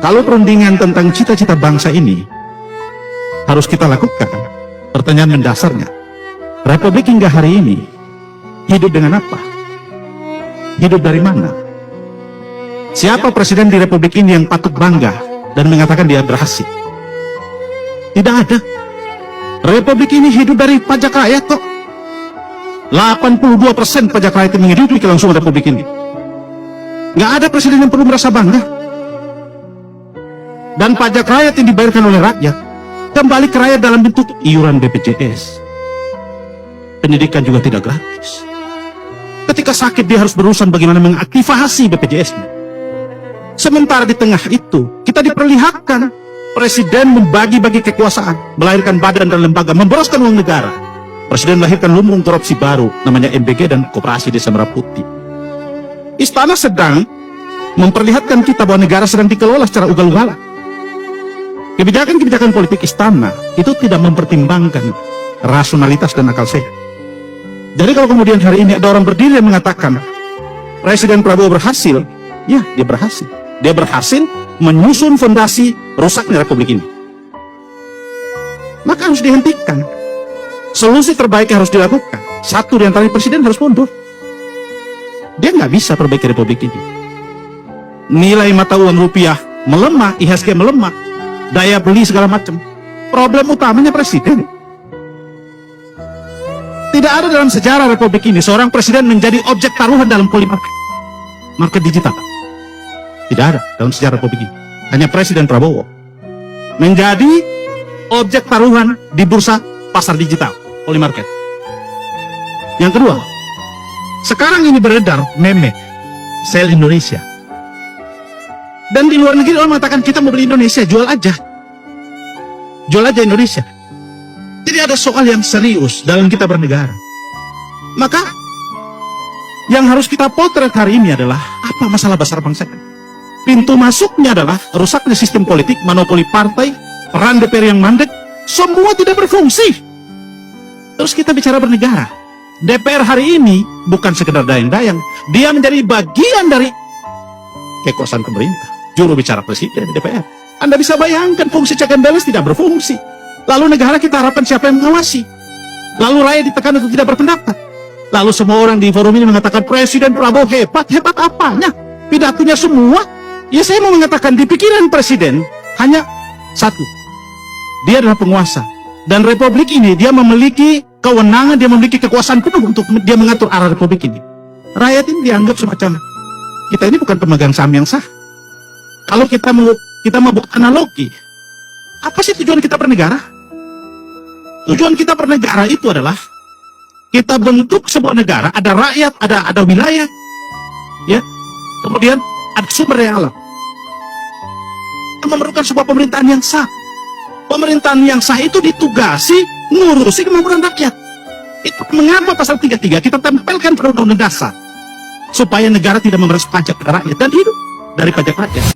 Kalau perundingan tentang cita-cita bangsa ini harus kita lakukan, pertanyaan mendasarnya, Republik hingga hari ini hidup dengan apa? Hidup dari mana? Siapa presiden di Republik ini yang patut bangga dan mengatakan dia berhasil? Tidak ada. Republik ini hidup dari pajak rakyat kok. 82% pajak rakyat yang menghidupi kelangsungan Republik ini. Nggak ada presiden yang perlu merasa bangga. Dan pajak rakyat yang dibayarkan oleh rakyat kembali ke rakyat dalam bentuk iuran BPJS. Pendidikan juga tidak gratis. Ketika sakit dia harus berurusan bagaimana mengaktifasi BPJS-nya. Sementara di tengah itu kita diperlihatkan presiden membagi-bagi kekuasaan, melahirkan badan dan lembaga, memboroskan uang negara. Presiden melahirkan lumbung korupsi baru namanya MBG dan Koperasi Desa Merah Putih. Istana sedang memperlihatkan kita bahwa negara sedang dikelola secara ugal-ugalan. Kebijakan-kebijakan politik istana itu tidak mempertimbangkan rasionalitas dan akal sehat. Jadi kalau kemudian hari ini ada orang berdiri yang mengatakan Presiden Prabowo berhasil, ya dia berhasil. Dia berhasil menyusun fondasi rusaknya Republik ini. Maka harus dihentikan. Solusi terbaik yang harus dilakukan, satu di antaranya presiden harus mundur. Dia nggak bisa perbaiki Republik ini. Nilai mata uang rupiah melemah, IHSG melemah, daya beli segala macam. Problem utamanya presiden. Tidak ada dalam sejarah Republik ini seorang presiden menjadi objek taruhan dalam polimarket, market digital. Tidak ada dalam sejarah Republik ini. Hanya Presiden Prabowo menjadi objek taruhan di bursa pasar digital, polimarket. Yang kedua, sekarang ini beredar meme sell Indonesia. Dan di luar negeri orang mengatakan kita mau beli Indonesia, jual aja. Jual aja Indonesia. Jadi ada soal yang serius dalam kita bernegara. Maka yang harus kita potret hari ini adalah apa masalah besar bangsa ini. Pintu masuknya adalah rusaknya sistem politik, monopoli partai, peran DPR yang mandek, semua tidak berfungsi. Terus kita bicara bernegara. DPR hari ini bukan sekedar dayang-dayang, dia menjadi bagian dari kekuasaan pemerintah. Juru bicara presiden DPR. Anda bisa bayangkan fungsi check and balance tidak berfungsi. Lalu negara kita harapkan siapa yang mengawasi? Lalu rakyat ditekan untuk tidak berpendapat. Lalu semua orang di forum ini mengatakan Presiden Prabowo hebat. Hebat apanya? Pidatonya semua. Ya saya mau mengatakan di pikiran presiden hanya satu. Dia adalah penguasa. Dan Republik ini dia memiliki kewenangan, dia memiliki kekuasaan penuh untuk dia mengatur arah Republik ini. Rakyat ini dianggap semacam kita ini bukan pemegang saham yang sah. Kalau kita mau buat analogi, apa sih tujuan kita bernegara? Tujuan kita bernegara itu adalah kita bentuk sebuah negara, ada rakyat, ada wilayah, ya. Kemudian ada sumber daya alam. Kita memerlukan sebuah pemerintahan yang sah. Pemerintahan yang sah itu ditugasi ngurusi kemampuan rakyat. Itu mengapa pasal 33 kita tempelkan pada undang-undang dasar supaya negara tidak memeras pajak pada rakyat dan hidup dari pajak rakyat.